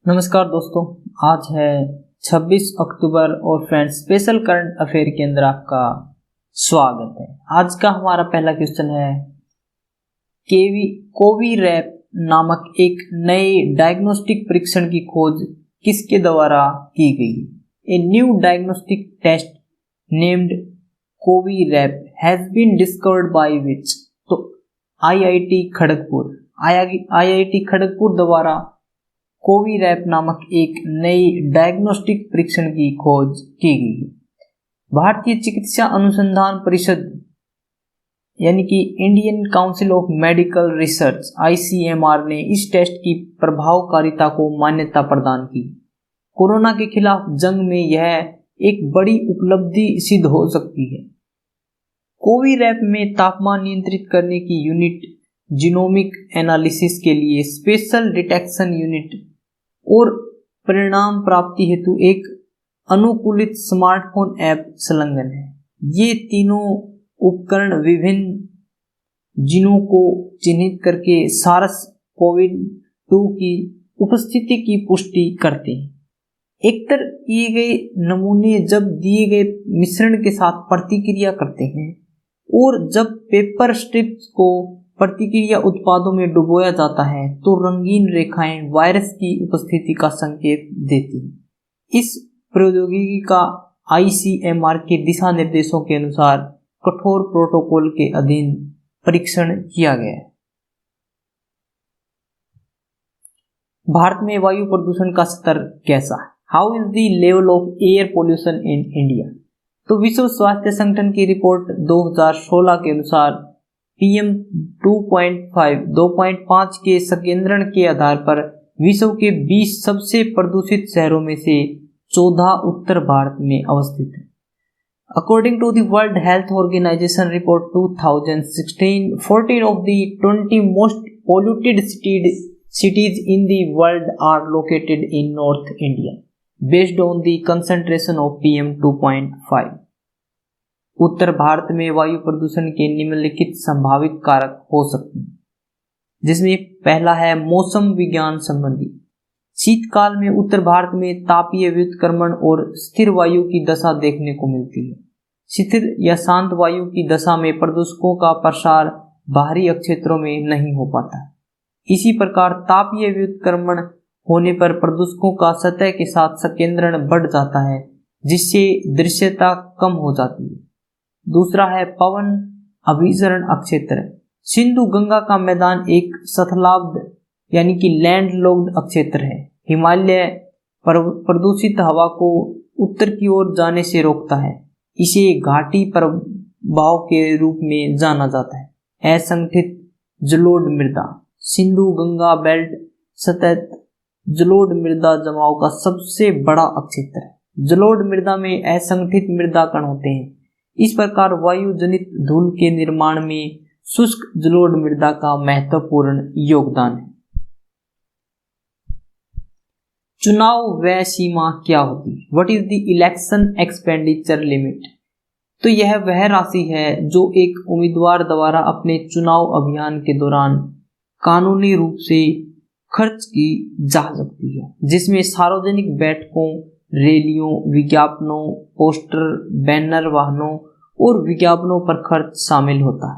नमस्कार दोस्तों, आज है 26 अक्टूबर और फ्रेंड्स स्पेशल करंट अफेयर के अंदर आपका स्वागत है। आज का हमारा पहला क्वेश्चन है कोविरैप नामक एक नए डायग्नोस्टिक परीक्षण की खोज किसके द्वारा की गई? A new diagnostic test named COVIRAP has been discovered by which? तो आईआईटी खड़गपुर द्वारा कोविरैप नामक एक नई डायग्नोस्टिक परीक्षण की खोज की गई। भारतीय चिकित्सा अनुसंधान परिषद यानी कि Indian council of medical research ICMR ने इस टेस्ट की प्रभावकारिता को मान्यता प्रदान की। कोरोना के खिलाफ जंग में यह एक बड़ी उपलब्धि सिद्ध हो सकती है। कोविरैप में तापमान नियंत्रित करने की यूनिट, जीनोमिक एनालिसिस के लिए स्पेशल डिटेक्शन यूनिट और परिणाम प्राप्ति हेतु एक अनुकूलित स्मार्टफोन ऐप संलग्न है। ये तीनों उपकरण विभिन्न जीनों को चिन्हित करके SARS-CoV-2 की उपस्थिति की पुष्टि करते हैं। एकत्र किए गए नमूने जब दिए गए मिश्रण के साथ प्रतिक्रिया करते हैं और जब पेपर स्ट्रिप्स को प्रतिक्रिया उत्पादों में डुबोया जाता है तो रंगीन रेखाएं वायरस की उपस्थिति का संकेत देती हैं। इस प्रौद्योगिकी का ICMR के दिशा निर्देशों के अनुसार कठोर प्रोटोकॉल के अधीन परीक्षण किया गया है। भारत में वायु प्रदूषण का स्तर कैसा है? How is the level of air pollution in India? तो विश्व स्वास्थ्य संगठन की रिपोर्ट 2016 के अनुसार PM 2.5 के संकेंद्रण के आधार पर विश्व के 20 सबसे प्रदूषित शहरों में से 14 उत्तर भारत में अवस्थित है। According to the World Health Organization report 2016, 14 of the 20 most polluted cities in the world are located in North India, based on the concentration of PM 2.5. उत्तर भारत में वायु प्रदूषण के निम्नलिखित संभावित कारक हो सकते हैं, जिसमें पहला है मौसम विज्ञान संबंधी। शीतकाल में उत्तर भारत में तापीय व्युत्क्रमण और स्थिर वायु की दशा देखने को मिलती है। स्थिर या शांत वायु की दशा में प्रदूषकों का प्रसार बाहरी क्षेत्रों में नहीं हो पाता है। इसी प्रकार तापीय व्युत्क्रमण होने पर प्रदूषकों का सतह के साथ संकेंद्रण बढ़ जाता है, जिससे दृश्यता कम हो जाती है। दूसरा है पवन अभिसरण क्षेत्र। सिंधु गंगा का मैदान एक स्थलाब्ध यानी कि लैंडलॉक्ड क्षेत्र है। हिमालय प्रदूषित हवा को उत्तर की ओर जाने से रोकता है। इसे घाटी प्रभाव के रूप में जाना जाता है। असंगठित जलोढ़ मृदा। सिंधु गंगा बेल्ट सतत जलोढ़ मृदा जमाव का सबसे बड़ा क्षेत्र है। जलोढ़ मृदा में असंगठित मृदा कण होते हैं। इस प्रकार वायु जनित धूल के निर्माण में शुष्क जलोढ़ मृदा का महत्वपूर्ण योगदान है। चुनाव व्यय सीमा क्या होती है? What is the election expenditure limit? तो यह वह राशि है जो एक उम्मीदवार द्वारा अपने चुनाव अभियान के दौरान कानूनी रूप से खर्च की जा सकती है, जिसमें सार्वजनिक बैठकों, रैलियों, विज्ञापनों, पोस्टर, बैनर, वाहनों और विज्ञापनों पर खर्च शामिल होता है।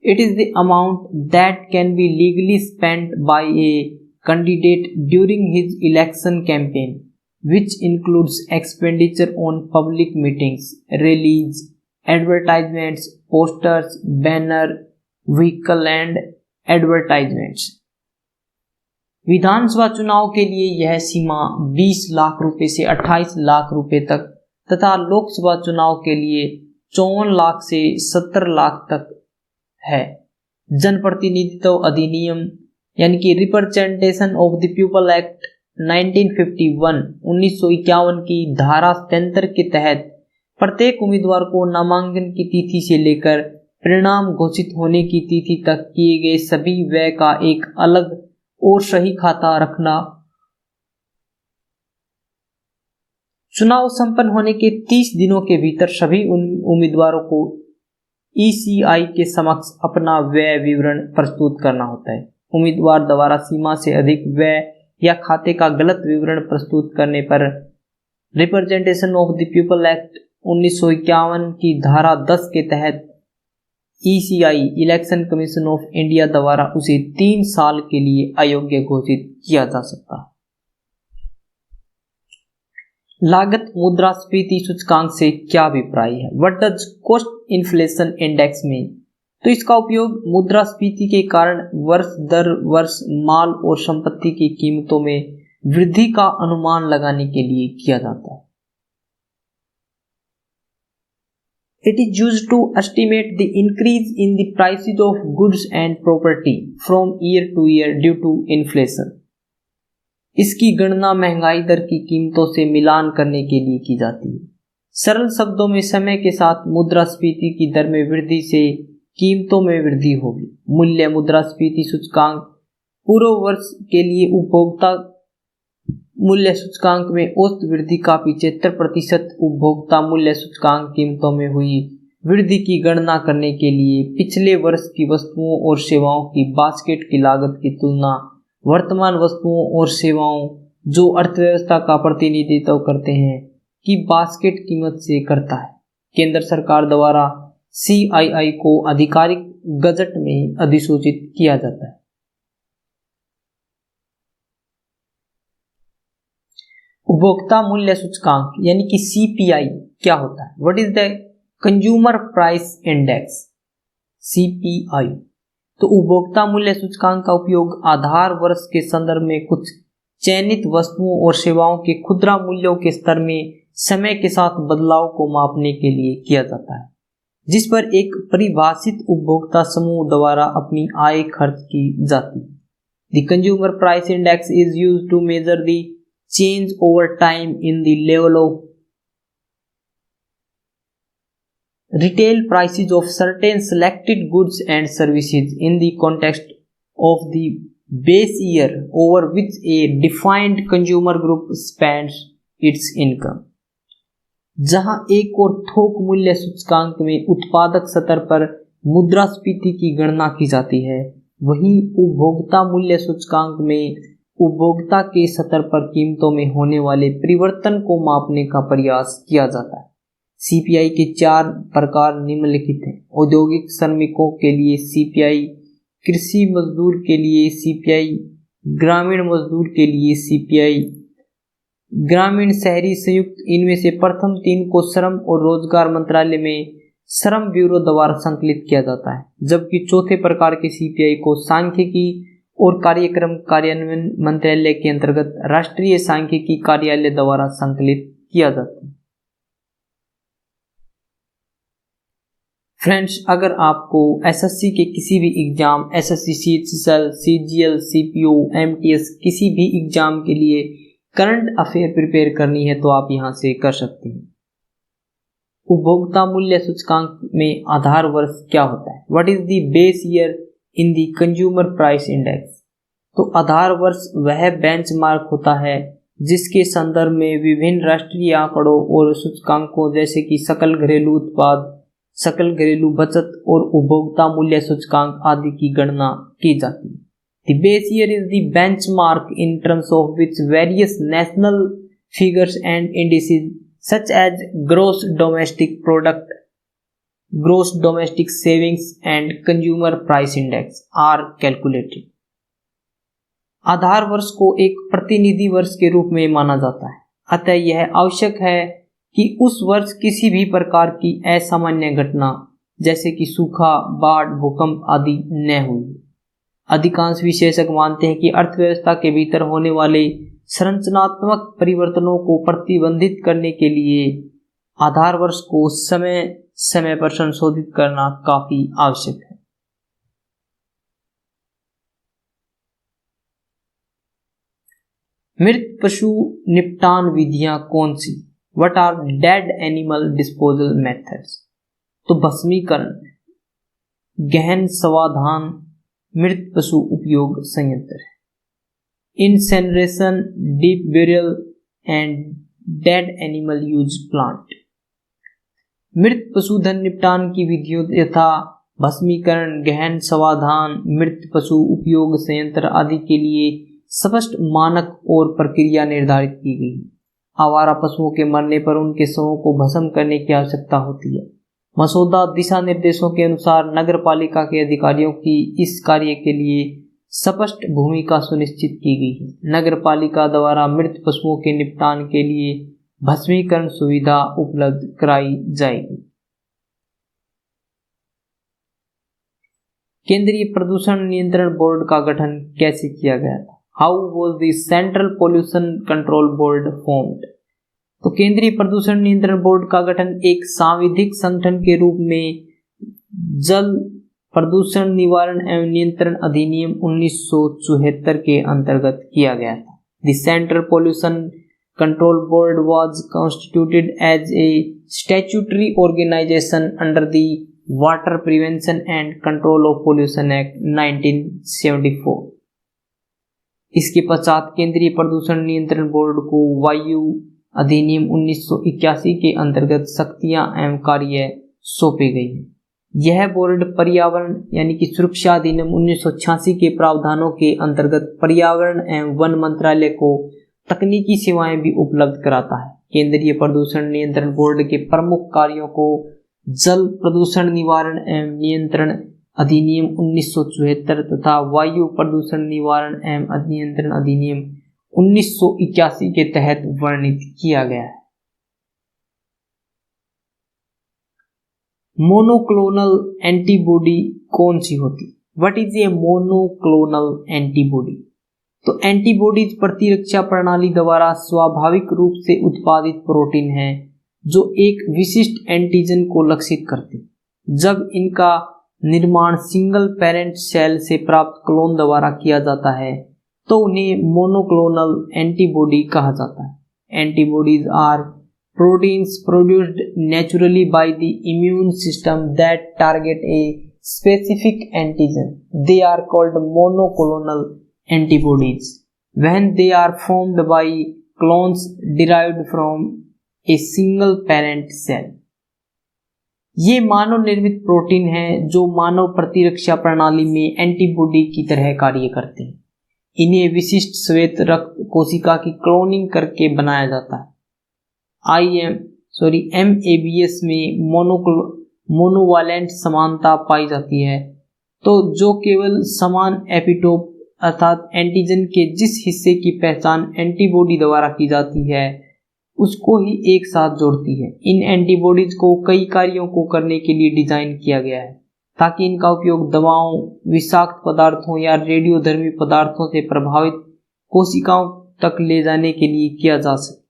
It is the amount that can be legally spent by a candidate during his election campaign, which includes expenditure on public meetings, rallies, advertisements, posters, banner, vehicle and advertisements. विधानसभा चुनाव के लिए यह सीमा 20 लाख रुपए से 28 लाख रुपए तक तथा लोकसभा चुनाव के लिए 54 लाख से 70 लाख तक है। जनप्रतिनिधित्व अधिनियम यानी कि representation of the people act 1951 की धारा 73 के तहत प्रत्येक उम्मीदवार को नामांकन की तिथि से लेकर परिणाम घोषित होने की तिथि तक किए गए सभी व्यय का एक अलग और सही खाता रखना। चुनाव संपन्न होने के 30 दिनों के भीतर सभी उम्मीदवारों को ECI के समक्ष अपना व्यय विवरण प्रस्तुत करना होता है। उम्मीदवार द्वारा सीमा से अधिक व्यय या खाते का गलत विवरण प्रस्तुत करने पर representation of the people act 1951 की धारा 10 के तहत ECI election commission of India द्वारा उसे 3 साल के लिए अयोग्य घोषित किया जा सकता है। लागत मुद्रास्फीति सूचकांक से क्या अभिप्राय है? What does cost inflation index mean? तो इसका उपयोग मुद्रास्फीति के कारण वर्ष दर वर्ष माल और संपत्ति की कीमतों में वृद्धि का अनुमान लगाने के लिए किया जाता है। It is used to estimate the increase in the prices of goods and property from year to year due to inflation. इसकी गणना महंगाई दर की कीमतों से मिलान करने के लिए की जाती है। सरल शब्दों में समय के साथ मुद्रास्फीति की दर में वृद्धि से कीमतों में वृद्धि होगी। मूल्य मुद्रास्फीति सूचकांक पूर्व वर्ष के लिए उपभोक्ता मूल्य सूचकांक में औसत वृद्धि का 75% उपभोक्ता मूल्य सूचकांक कीमतों में हुई वृद्धि की गणना करने के लिए पिछले वर्ष की वस्तुओं और सेवाओं की बास्केट की लागत की तुलना वर्तमान वस्तुओं और सेवाओं जो अर्थव्यवस्था का प्रतिनिधित्व करते हैं की बास्केट कीमत से करता है। केंद्र सरकार द्वारा CII को आधिकारिक गजट में अधिसूचित किया जाता है। उपभोक्ता मूल्य सूचकांक यानी कि CPI क्या होता है? What is the consumer price index? CPI। तो उपभोक्ता मूल्य सूचकांक का उपयोग आधार वर्ष के संदर्भ में कुछ चयनित वस्तुओं और सेवाओं के खुदरा मूल्यों के स्तर में समय के साथ बदलाव को मापने के लिए किया जाता है, जिस पर एक परिभाषित उपभोक्ता समूह द्वारा अपनी आय खर्च की जाती है। The consumer price index is used to measure the change over time in the level of retail prices of certain selected goods and services in the context of the base year over which a defined consumer group spends its income। जहां एक और थोक मूल्य सूचकांक में उत्पादक स्तर पर मुद्रास्फीति की गणना की जाती है, वहीं उपभोक्ता मूल्य सूचकांक में उपभोक्ता के स्तर पर कीमतों में होने वाले परिवर्तन को मापने का प्रयास किया जाता है। CPI के 4 प्रकार निम्नलिखित हैं। औद्योगिक श्रमिकों के लिए CPI, कृषि मजदूर के लिए CPI, ग्रामीण मजदूर के लिए CPI, ग्रामीण शहरी संयुक्त। इनमें से प्रथम 3 को श्रम और रोजगार मंत्रालय में श्रम ब्यूरो द्वारा संकलित किया जाता है, जबकि चौथे प्रकार के CPI को सांख्यिकी और कार्यक्रम कार्यान्वयन मंत्रालय के अंतर्गत राष्ट्रीय सांख्यिकी कार्यालय द्वारा संकलित किया जाता है। फ्रेंड्स, अगर आपको SSC के किसी भी exam, SSC CHSL, CGL, CPO, MTS किसी भी एग्जाम के लिए करंट अफेयर प्रिपेयर करनी है तो आप यहां से कर सकते हैं। उपभोक्ता मूल्य सूचकांक में आधार वर्ष क्या होता है? What is the base year in the consumer price index? तो आधार वर्ष वह बेंचमार्क होता है जिसके संदर्भ में विभिन्न राष्ट्रीय आंकड़ों और सूचकांकों जैसे कि सकल घरेलू उत्पाद, सकल घरेलू बचत और उपभोक्ता मूल्य सूचकांक आदि की गणना की जाती है। The base year is the benchmark in terms of which various national figures and indices such as gross domestic product, gross domestic savings and consumer price index are calculated। आधार वर्ष को एक प्रतिनिधि वर्ष के रूप में माना जाता है, अतः यह आवश्यक है कि उस वर्ष किसी भी प्रकार की असामान्य घटना जैसे कि सूखा, बाढ़, भूकंप आदि न हुई। अधिकांश विशेषज्ञ मानते हैं कि अर्थव्यवस्था के भीतर होने वाले संरचनात्मक परिवर्तनों को प्रतिबंधित करने के लिए आधार वर्ष को समय समय पर संशोधित करना काफी आवश्यक है। मृत पशु निपटान विधियां कौन सी? What are dead animal disposal methods? तो भस्मीकरण, गहन समाधान, मृत पशु उपयोग संयंत्र है। Incineration, deep burial and dead animal use plant. मृत पशुधन निपटान की विधियों यथा भस्मीकरण, गहन समाधान, मृत पशु उपयोग संयंत्र आदि के लिए स्पष्ट मानक और प्रक्रिया निर्धारित की गई है। आवारा पशुओं के मरने पर उनके शवों को भस्म करने की आवश्यकता होती है। मसौदा दिशा निर्देशों के अनुसार नगर पालिका के अधिकारियों की इस कार्य के लिए स्पष्ट भूमिका सुनिश्चित की गई है। नगर पालिका द्वारा मृत पशुओं के निपटान के लिए भस्मीकरण सुविधा उपलब्ध कराई जाएगी। केंद्रीय प्रदूषण नियंत्रण बोर्ड का गठन कैसे किया गया था? How was the central pollution control board formed? तो केंद्रीय प्रदूषण नियंत्रण बोर्ड का गठन एक सांविधिक संगठन के रूप में जल प्रदूषण निवारण एवं नियंत्रण अधिनियम 1974 के अंतर्गत किया गया था। The central pollution control board was constituted as a statutory organisation under the water prevention and control of pollution act 1974। इसके पश्चात केंद्रीय प्रदूषण नियंत्रण बोर्ड को वायु अधिनियम 1981 के अंतर्गत शक्तियां एवं कार्य सौंपे गए हैं। यह बोर्ड पर्यावरण यानी कि सुरक्षा अधिनियम 1986 के प्रावधानों के अंतर्गत पर्यावरण एवं वन मंत्रालय को तकनीकी सेवाएं भी उपलब्ध कराता है। केंद्रीय प्रदूषण नियंत्रण बोर्ड के प्रमुख कार्यों को जल प्रदूषण निवारण एवं नियंत्रण अधिनियम 1974 तथा वायु प्रदूषण निवारण एवं नियंत्रण अधिनियम 1981 के तहत वर्णित किया गया है। मोनोक्लोनल एंटीबॉडी कौन सी होती? What is a monoclonal antibody? तो एंटीबॉडीज प्रतिरक्षा प्रणाली द्वारा स्वाभाविक रूप से उत्पादित प्रोटीन है जो एक विशिष्ट एंटीजन को लक्षित करते हैं। जब इनका निर्माण सिंगल पेरेंट सेल से प्राप्त क्लोन द्वारा किया जाता है तो उन्हें मोनोक्लोनल एंटीबॉडी कहा जाता है। Antibodies are proteins produced naturally by the immune system that target a specific antigen. They are called monoclonal antibodies when they are formed by clones derived from a single parent cell. ये मानव निर्मित protein हैं जो मानव प्रतिरक्षा प्रणाली में antibody की तरह कार्य करते हैं। इन्हें विशिष्ट श्वेत रक्त कोशिका की क्लोनिंग करके बनाया जाता है। MABS में मोनोवालेंट समानता पाई जाती है, तो जो केवल समान एपिटोप अर्थात एंटीजन के जिस हिस्से की पहचान एंटीबॉडी द्वारा की जाती है उसको ही एक साथ जोड़ती है। इन एंटीबॉडीज को कई कार्यों को करने के लिए डिजाइन किया गया है ताकि इनका उपयोग दवाओं, विषाक्त पदार्थों या रेडियोधर्मी पदार्थों से प्रभावित कोशिकाओं तक ले जाने के लिए किया जा सके।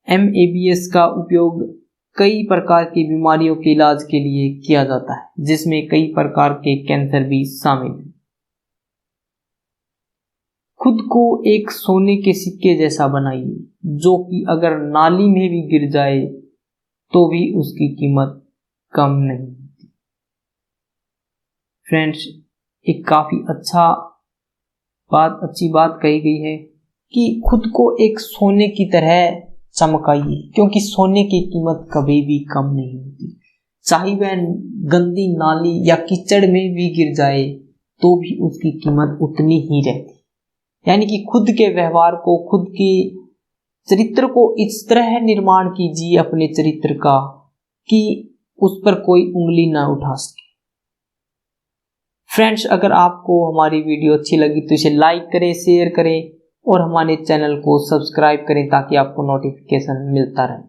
MABS का उपयोग कई प्रकार की बीमारियों के इलाज के लिए किया जाता है, जिसमें कई प्रकार के कैंसर भी शामिल हैं। खुद को एक सोने के सिक्के जैसा बनाइए जो कि अगर नाली में भी गिर जाए तो भी उसकी कीमत कम नहीं होती। फ्रेंड्स, एक काफी अच्छी बात कही गई है कि खुद को एक सोने की तरह चमकाइए, क्योंकि सोने की कीमत कभी भी कम नहीं होती। चाहे वह गंदी नाली या कीचड़ में भी गिर जाए तो भी उसकी कीमत उतनी ही रहती। यानी कि खुद के व्यवहार को, खुद के चरित्र को इस तरह निर्माण कीजिए अपने चरित्र का कि उस पर कोई उंगली ना उठा सके। फ्रेंड्स, अगर आपको हमारी वीडियो अच्छी लगी तो इसे लाइक करें, शेयर करें और हमारे चैनल को सब्सक्राइब करें ताकि आपको नोटिफिकेशन मिलता रहे।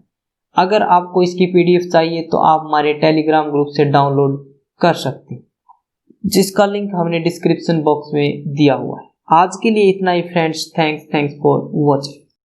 अगर आपको इसकी PDF चाहिए तो आप हमारे टेलीग्राम ग्रुप से डाउनलोड कर सकते हैं, जिसका लिंक हमने डिस्क्रिप्शन बॉक्स में दिया हुआ है। आज के लिए इतना ही फ्रेंड्स। Thanks for watching.